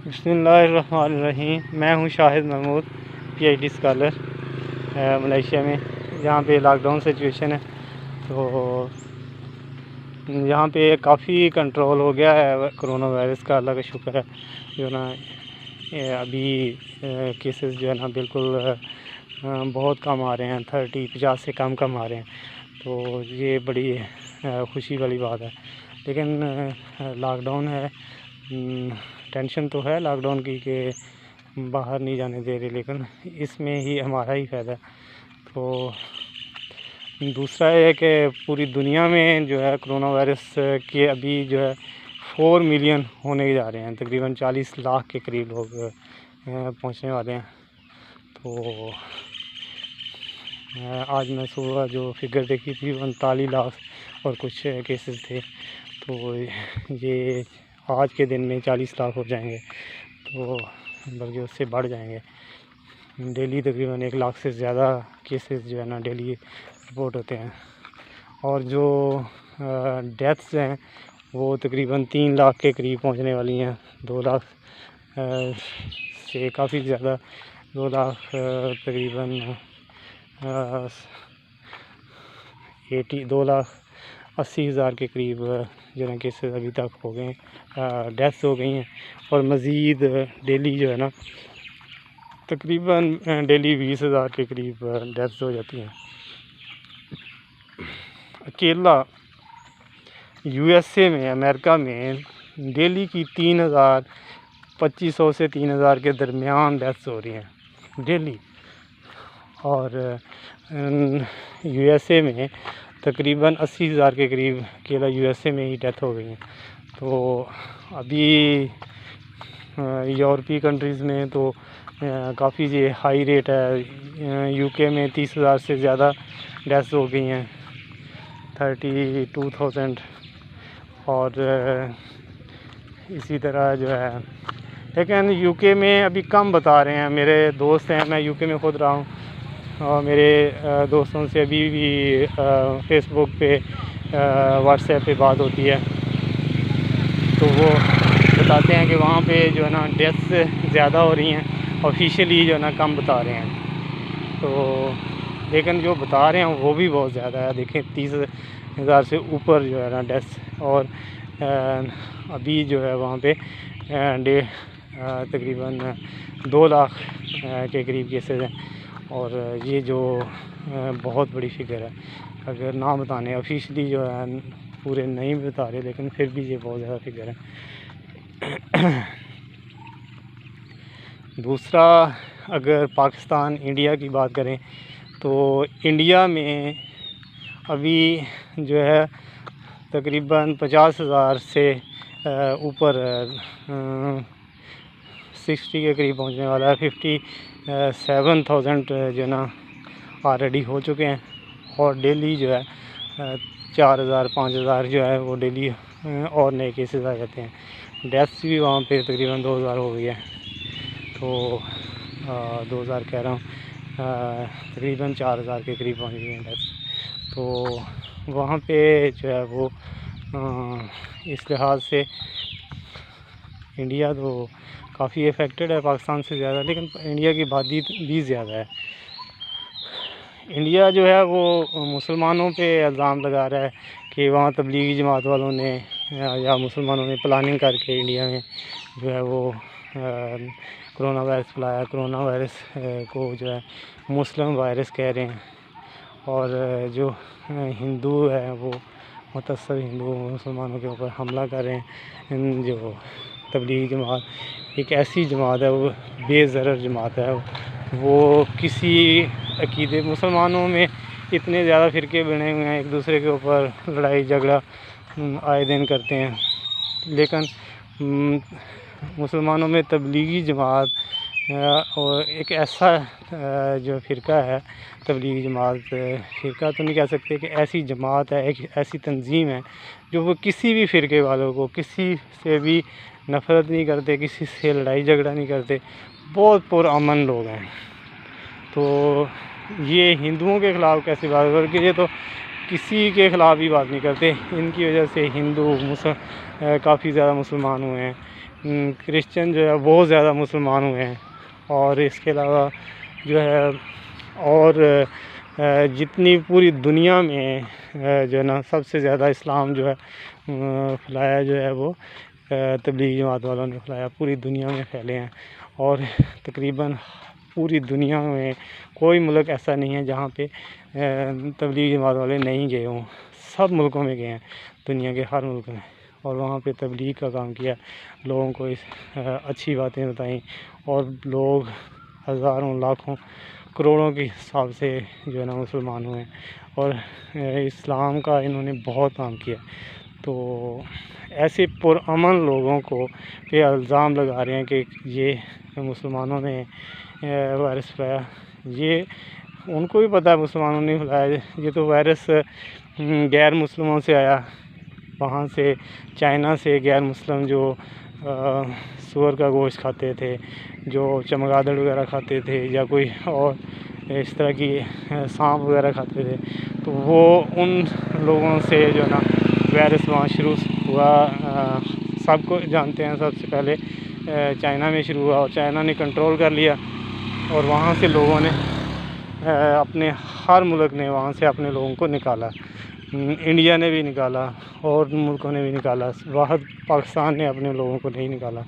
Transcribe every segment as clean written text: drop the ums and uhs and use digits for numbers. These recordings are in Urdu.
بسم اللہ الرحمن الرحیم۔ میں ہوں Shahid Mahmood, P H D scholar Malaysia میں، جہاں پہ لاک ڈاؤن سچویشن ہے۔ تو یہاں پہ کافی کنٹرول ہو گیا ہے کرونا وائرس کا، اللہ کا شکر ہے۔ جو ہے نا ابھی کیسز جو ہے نا بالکل بہت کم آ رہے ہیں، 50 سے کم آ رہے ہیں۔ تو یہ بڑی خوشی والی بات ہے، لیکن لاک ڈاؤن ہے، ٹینشن تو ہے لاک ڈاؤن کی کہ باہر نہیں جانے دے رہے، لیکن اس میں ہی ہمارا ہی فائدہ ہے۔ تو دوسرا یہ ہے کہ پوری دنیا میں جو ہے کرونا وائرس کے ابھی جو ہے 4 ملین ہونے جا رہے ہیں، تقریباً 40 لاکھ کے قریب لوگ پہنچنے والے ہیں۔ تو آج میں صبح جو فگر دیکھی تھی 39 لاکھ اور کچھ کیسز تھے، تو یہ آج کے دن میں 40 لاکھ ہو جائیں گے، تو بلکہ اس سے بڑھ جائیں گے۔ ڈیلی تقریباً 1 لاکھ سے زیادہ کیسز جو ہے نا ڈیلی رپورٹ ہوتے ہیں، اور جو ڈیتھس ہیں وہ تقریباً 3 لاکھ کے قریب پہنچنے والی ہیں۔ 2 لاکھ سے کافی زیادہ، 2 لاکھ تقریباً 2,80,000 کے قریب جو ہے کیسز ابھی تک ہو گئے ہیں، ڈیتھس ہو گئی ہیں، اور مزید ڈیلی جو ہے نا تقریباً ڈیلی 20,000 کے قریب ڈیتھس ہو جاتی ہیں۔ اکیلا یو ایس اے میں، امریکہ میں ڈیلی کی 2,500 سے 3,000 کے درمیان ڈیتھس ہو رہی ہیں ڈیلی، اور یو ایس اے میں تقریباً 80,000 کے قریب اکیلا یو ایس اے میں ہی ڈیتھ ہو گئی ہیں۔ تو ابھی یورپی کنٹریز میں تو کافی ہائی ریٹ ہے۔ یو کے میں 30,000 سے زیادہ ڈیتھس ہو گئی ہیں، 32,000، اور اسی طرح جو ہے، لیکن یو کے میں ابھی کم بتا رہے ہیں۔ میرے دوست ہیں، میں یو کے میں خود رہا ہوں، اور میرے دوستوں سے ابھی بھی فیس بک پہ، واٹس ایپ پہ بات ہوتی ہے، تو وہ بتاتے ہیں کہ وہاں پہ جو ہے نا ڈیتھس زیادہ ہو رہی ہیں، آفیشیلی جو ہے نا کم بتا رہے ہیں۔ تو لیکن جو بتا رہے ہیں وہ بھی بہت زیادہ ہے۔ دیکھیں 30,000 سے اوپر جو ہے نا ڈیتھس، اور ابھی جو ہے وہاں پہ تقریباً 2 لاکھ کے قریب کیسز ہیں، اور یہ جو بہت بڑی فگر ہے۔ اگر نہ بتانے آفیشلی جو ہے پورے نہیں بتا رہے، لیکن پھر بھی یہ بہت زیادہ فگر ہے۔ دوسرا، اگر پاکستان انڈیا کی بات کریں تو انڈیا میں ابھی جو ہے تقریباً 50,000 سے اوپر 60 کے قریب پہنچنے والا ہے۔ 57,000 جو ہے نا آلریڈی ہو چکے ہیں، اور ڈیلی جو ہے 4,000 5,000 جو ہے وہ ڈیلی اور نئے کیسز آ جاتے ہیں۔ ڈیتھس بھی وہاں پہ تقریباً 2,000 ہو گئی ہے، تو 2,000 کہہ رہا ہوں، تقریباً 4,000 کے قریب پہنچ گئی ہیں ڈیتھس۔ تو وہاں پہ جو ہے وہ اس لحاظ سے انڈیا تو کافی افیکٹڈ ہے پاکستان سے زیادہ، لیکن انڈیا کی آبادی بھی زیادہ ہے۔ انڈیا جو ہے وہ مسلمانوں پہ الزام لگا رہا ہے کہ وہاں تبلیغی جماعت والوں نے یا مسلمانوں نے پلاننگ کر کے انڈیا میں جو ہے وہ کرونا وائرس پھیلایا۔ کرونا وائرس کو جو ہے مسلم وائرس کہہ رہے ہیں، اور جو ہندو ہے وہ متعصب ہندو مسلمانوں کے اوپر حملہ کر رہے ہیں۔ جو تبلیغی جماعت ایک ایسی جماعت ہے، وہ بے ضرر جماعت ہے، وہ کسی عقیدے، مسلمانوں میں اتنے زیادہ فرقے بنے ہوئے ہیں، ایک دوسرے کے اوپر لڑائی جھگڑا آئے دن کرتے ہیں، لیکن مسلمانوں میں تبلیغی جماعت اور ایک ایسا جو فرقہ ہے، تبلیغی جماعت فرقہ تو نہیں کہہ سکتے، کہ ایسی جماعت ہے، ایک ایسی تنظیم ہے جو وہ کسی بھی فرقے والوں کو، کسی سے بھی نفرت نہیں کرتے، کسی سے لڑائی جھگڑا نہیں کرتے، بہت پرامن لوگ ہیں۔ تو یہ ہندوؤں کے خلاف کیسی بات کر کے، یہ تو کسی کے خلاف بھی بات نہیں کرتے۔ ان کی وجہ سے ہندو کافی زیادہ مسلمان ہوئے ہیں، کرسچن جو ہے بہت زیادہ مسلمان ہوئے ہیں، اور اس کے علاوہ جو ہے اور جتنی پوری دنیا میں جو ہے نا سب سے زیادہ اسلام جو ہے پھیلایا جو ہے وہ تبلیغی جماعت والوں نے پھیلایا، پوری دنیا میں پھیلے ہیں، اور تقریباً پوری دنیا میں کوئی ملک ایسا نہیں ہے جہاں پہ تبلیغی جماعت والے نہیں گئے ہوں، سب ملکوں میں گئے ہیں، دنیا کے ہر ملک میں، اور وہاں پہ تبلیغ کا کام کیا، لوگوں کو اچھی باتیں بتائیں، اور لوگ ہزاروں لاکھوں کروڑوں کے حساب سے جو ہے نا مسلمان ہوئے، اور اسلام کا انہوں نے بہت کام کیا۔ تو ایسے پرامن لوگوں کو پہ الزام لگا رہے ہیں کہ یہ مسلمانوں نے وائرس پھیلایا، یہ ان کو بھی پتہ ہے مسلمانوں نے پھیلایا، یہ تو وائرس غیر مسلموں سے آیا، وہاں سے چائنا سے غیر مسلم جو سور کا گوشت کھاتے تھے، جو چمگادڑ وغیرہ کھاتے تھے، یا کوئی اور اس طرح کی سانپ وغیرہ کھاتے تھے، تو وہ ان لوگوں سے جو ہے نا وائرس وہاں شروع ہوا، سب کو جانتے ہیں، سب سے پہلے چائنا میں شروع ہوا، اور چائنا نے کنٹرول کر لیا، اور وہاں سے لوگوں نے اپنے ہر ملک نے وہاں سے اپنے لوگوں کو نکالا، انڈیا نے بھی نکالا اور ملکوں نے بھی نکالا، واحد پاکستان نے اپنے لوگوں کو نہیں نکالا،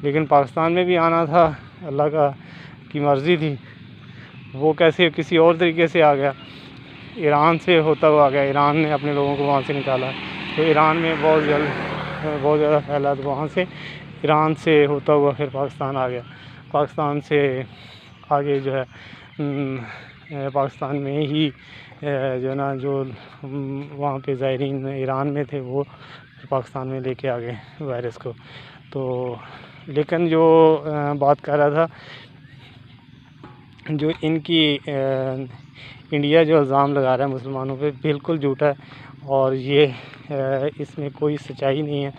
لیکن پاکستان میں بھی آنا تھا، اللہ کی مرضی تھی، وہ کیسے کسی اور طریقے سے آ گیا، ایران سے ہوتا ہوا آ گیا، ایران نے اپنے لوگوں کو وہاں سے نکالا، تو ایران میں بہت زیادہ پھیلا، تو وہاں سے ایران سے ہوتا ہوا پھر پاکستان آ گیا، پاکستان سے آگے جو ہے پاکستان میں ہی جو ہے نا جو وہاں پہ زائرین ایران میں تھے وہ پاکستان میں لے کے آ گئے وائرس کو۔ تو لیکن جو بات کر رہا تھا، جو ان کی انڈیا جو الزام لگا رہا ہے مسلمانوں پہ، بالکل جھوٹا ہے، اور یہ اس میں کوئی سچائی نہیں ہے،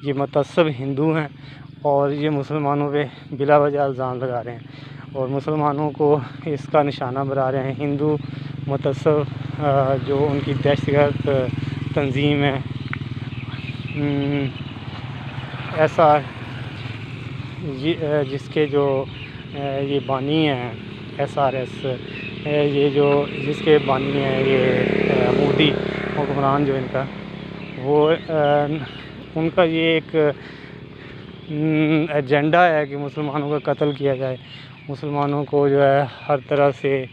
یہ متعصب ہندو ہیں، اور یہ مسلمانوں پہ بلا وجہ الزام لگا رہے ہیں، اور مسلمانوں کو اس کا نشانہ بنا رہے ہیں، ہندو متعصب جو ان کی دہشت گرد تنظیم ہے، ایسا جس کے جو یہ بانی ہیں SRS، یہ جو جس کے بانی ہیں یہ مودی حکمران جو ان کا، وہ ان کا یہ ایک ایجنڈا ہے کہ مسلمانوں کا قتل کیا جائے، مسلمانوں کو جو ہے ہر طرح سے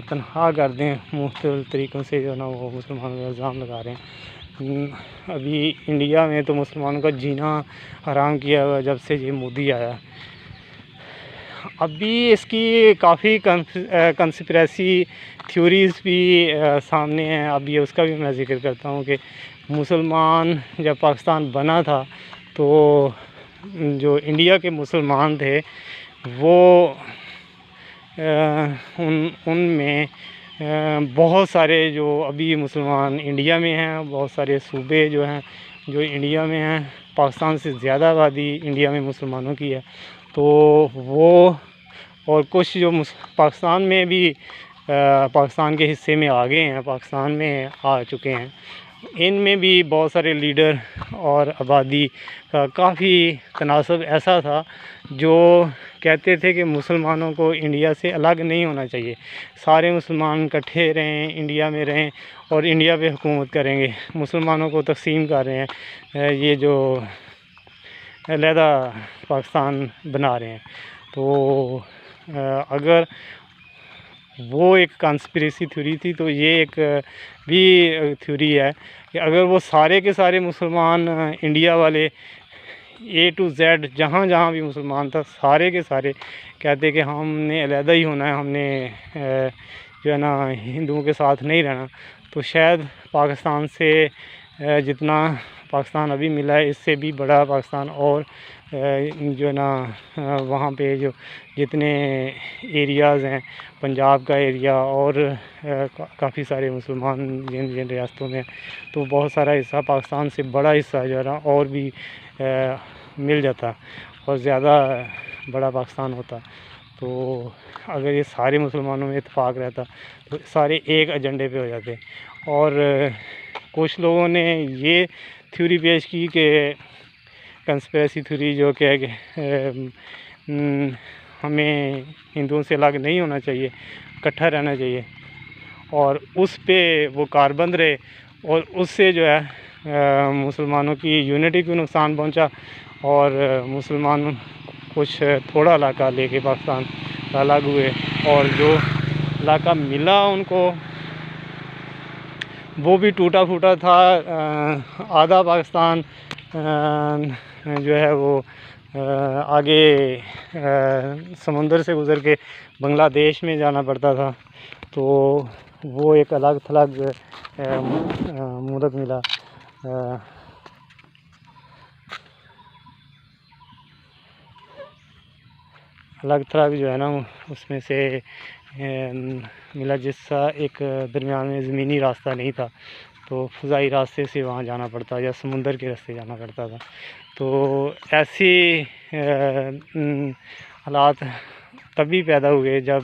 تنہا کر دیں، مختلف طریقوں سے جو ہے نا وہ مسلمانوں کا الزام لگا رہے ہیں۔ ابھی انڈیا میں تو مسلمانوں کا جینا حرام کیا ہوا جب سے یہ مودی آیا۔ ابھی اس کی کافی کنسپریسی تھیوریز بھی سامنے ہیں، ابھی اس کا بھی میں ذکر کرتا ہوں کہ مسلمان جب پاکستان بنا تھا تو جو انڈیا کے مسلمان تھے وہ ان میں بہت سارے جو ابھی مسلمان انڈیا میں ہیں، بہت سارے صوبے جو ہیں جو انڈیا میں ہیں، پاکستان سے زیادہ آبادی انڈیا میں مسلمانوں کی ہے، تو وہ اور کچھ جو پاکستان میں بھی پاکستان کے حصے میں آ گئے ہیں، پاکستان میں آ چکے ہیں، ان میں بھی بہت سارے لیڈر اور آبادی کا کافی تناسب ایسا تھا جو کہتے تھے کہ مسلمانوں کو انڈیا سے الگ نہیں ہونا چاہیے، سارے مسلمان اکٹھے رہیں، انڈیا میں رہیں اور انڈیا پہ حکومت کریں گے، مسلمانوں کو تقسیم کر رہے ہیں، یہ جو علیحدہ پاکستان بنا رہے ہیں۔ تو اگر وہ ایک کانسپریسی تھیوری تھی تو یہ ایک بھی تھیوری ہے کہ اگر وہ سارے کے سارے مسلمان انڈیا والے A to Z جہاں جہاں بھی مسلمان تھا سارے کے سارے کہتے کہ ہم نے علیحدہ ہی ہونا ہے، ہم نے جو ہے نا ہندوؤں کے ساتھ نہیں رہنا، تو شاید پاکستان سے جتنا پاکستان ابھی ملا ہے اس سے بھی بڑا پاکستان، اور جو ہے نا وہاں پہ جو جتنے ایریاز ہیں، پنجاب کا ایریا اور کافی سارے مسلمان جن ریاستوں میں، تو بہت سارا حصہ پاکستان سے بڑا حصہ جو ہے نا اور بھی مل جاتا اور زیادہ بڑا پاکستان ہوتا۔ تو اگر یہ سارے مسلمانوں میں اتفاق رہتا تو سارے ایک ایجنڈے پہ ہو جاتے، اور کچھ لوگوں نے یہ تھیوری پیش کی کہ کنسپریسی تھیوری جو کہ ہمیں ہندوؤں سے الگ نہیں ہونا چاہیے، اکٹھا رہنا چاہیے، اور اس پہ وہ کاربند رہے، اور اس سے جو ہے مسلمانوں کی یونٹی کو نقصان پہنچا، اور مسلمان کچھ تھوڑا علاقہ لے کے پاکستان الگ ہوئے، اور جو علاقہ ملا ان کو وہ بھی ٹوٹا پھوٹا تھا۔ آدھا پاکستان جو ہے وہ آگے سمندر سے گزر کے بنگلہ دیش میں جانا پڑتا تھا، تو وہ ایک الگ تھلگ ملک ملا۔ الگ تھلگ جو ہے نا اس میں سے ملا، جس کا ایک درمیان میں زمینی راستہ نہیں تھا، تو فضائی راستے سے وہاں جانا پڑتا یا سمندر کے راستے جانا پڑتا تھا۔ تو ایسی حالات تبھی پیدا ہوئے جب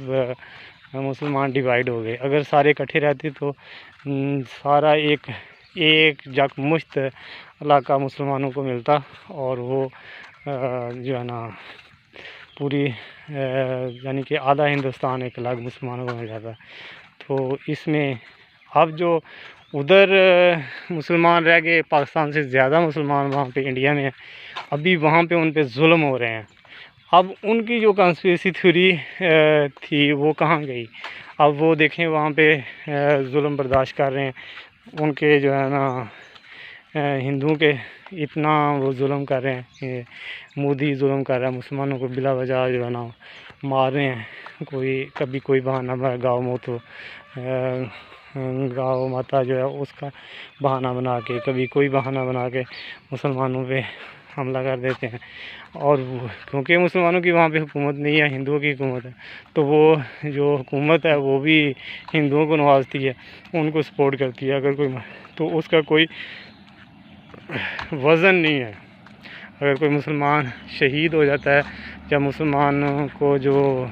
مسلمان ڈیوائیڈ ہو گئے۔ اگر سارے اکٹھے رہتے تو سارا ایک یکمشت علاقہ مسلمانوں کو ملتا، اور وہ جو ہے نا پوری یعنی کہ آدھا ہندوستان ایک الگ مسلمانوں کو مل جاتا۔ تو اس میں اب جو ادھر مسلمان رہ گئے، پاکستان سے زیادہ مسلمان وہاں پہ انڈیا میں ہیں، ابھی وہاں پہ ان پہ ظلم ہو رہے ہیں۔ اب ان کی جو کنسپریسی تھیوری تھی وہ کہاں گئی؟ اب وہ دیکھیں وہاں پہ ظلم برداشت کر رہے ہیں، ان کے جو ہے نا ہندوؤں کے اتنا وہ ظلم کر رہے ہیں کہ مودی ظلم کر رہا ہے، مسلمانوں کو بلا وجہ جو ہے نا مار رہے ہیں، کبھی کوئی بہانہ گاؤ موت ہو، گاؤ ماتا جو ہے اس کا بہانہ بنا کے، کبھی کوئی بہانہ بنا کے مسلمانوں پہ حملہ کر دیتے ہیں۔ اور کیونکہ مسلمانوں کی وہاں پہ حکومت نہیں ہے، ہندوؤں کی حکومت ہے، تو وہ جو حکومت ہے وہ بھی ہندوؤں کو نوازتی ہے، ان کو سپورٹ کرتی ہے۔ اگر کوئی تو اس کا کوئی وزن نہیں ہے۔ اگر کوئی مسلمان شہید ہو جاتا ہے یا مسلمانوں کو جو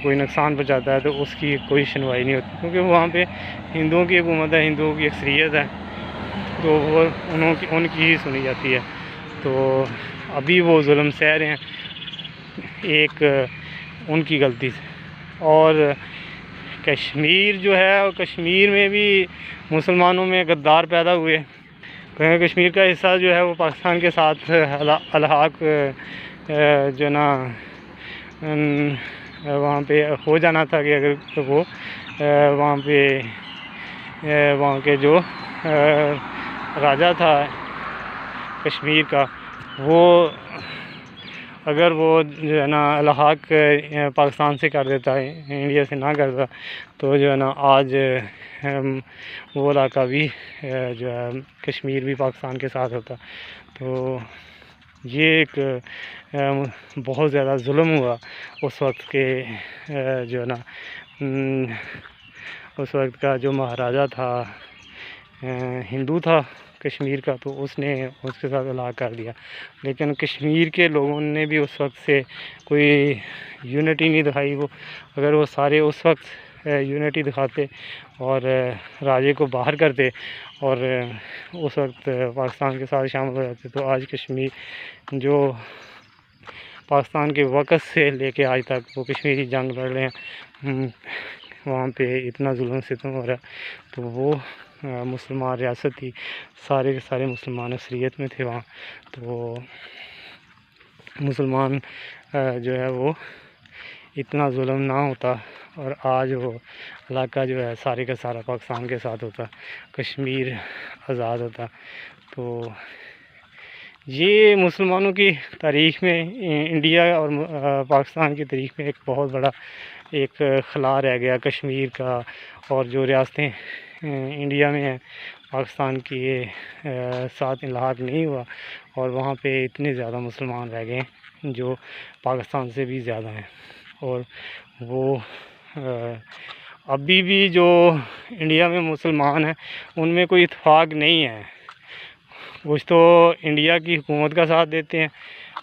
کوئی نقصان پہنچاتا ہے تو اس کی کوئی سنوائی نہیں ہوتی، کیونکہ وہاں پہ ہندوؤں کی حکومت ہے، ہندوؤں کی اکثریت ہے، تو وہ ان کی ہی سنی جاتی ہے۔ تو ابھی وہ ظلم سہ رہے ہیں ایک ان کی غلطی سے۔ اور کشمیر جو ہے، کشمیر میں بھی مسلمانوں میں غدار پیدا ہوئے، کیونکہ کشمیر کا حصہ جو ہے وہ پاکستان کے ساتھ الحاق جو نا وہاں پہ ہو جانا تھا، کہ اگر وہ وہاں پہ وہاں کے جو راجہ تھا کشمیر کا، وہ اگر وہ جو ہے نا الحاق پاکستان سے کر دیتا ہے، انڈیا سے نہ کرتا، تو جو ہے نا آج وہ علاقہ بھی جو ہے کشمیر بھی پاکستان کے ساتھ ہوتا۔ تو یہ ایک بہت زیادہ ظلم ہوا اس وقت کے جو ہے نا اس وقت کا جو مہاراجہ تھا ہندو تھا کشمیر کا، تو اس نے اس کے ساتھ الحاق کر دیا۔ لیکن کشمیر کے لوگوں نے بھی اس وقت سے کوئی یونٹی نہیں دکھائی۔ وہ اگر وہ سارے اس وقت یونٹی دکھاتے اور راجے کو باہر کرتے اور اس وقت پاکستان کے ساتھ شامل ہو جاتے، تو آج کشمیر جو پاکستان کے وقت سے لے کے آج تک وہ کشمیری جنگ لڑ رہے ہیں، وہاں پہ اتنا ظلم ستم ہو رہا ہے، تو وہ مسلمان ریاست تھی، سارے کے سارے مسلمان اکثریت میں تھے وہاں، تو مسلمان جو ہے وہ اتنا ظلم نہ ہوتا، اور آج وہ علاقہ جو ہے سارے کا سارا پاکستان کے ساتھ ہوتا، کشمیر آزاد ہوتا۔ تو یہ مسلمانوں کی تاریخ میں، انڈیا اور پاکستان کی تاریخ میں ایک بہت بڑا ایک خلا رہ گیا کشمیر کا، اور جو ریاستیں انڈیا میں ہیں پاکستان کی ساتھ الحاق نہیں ہوا، اور وہاں پہ اتنے زیادہ مسلمان رہ گئے جو پاکستان سے بھی زیادہ ہیں، اور وہ ابھی بھی جو انڈیا میں مسلمان ہیں ان میں کوئی اتفاق نہیں ہے، کچھ تو انڈیا کی حکومت کا ساتھ دیتے ہیں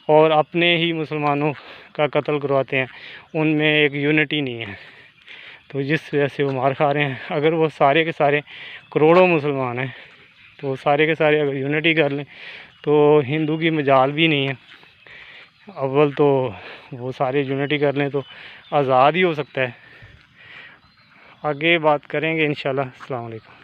اور اپنے ہی مسلمانوں کا قتل کرواتے ہیں، ان میں ایک یونٹی نہیں ہے، تو جس وجہ سے وہ مار کھا رہے ہیں۔ اگر وہ سارے کے سارے کروڑوں مسلمان ہیں تو وہ سارے کے سارے اگر یونٹی کر لیں تو ہندو کی مجال بھی نہیں ہے. اول تو وہ سارے یونٹی کر لیں تو آزاد ہی ہو سکتا ہے. آگے بات کریں گے انشاءاللہ. السلام علیکم.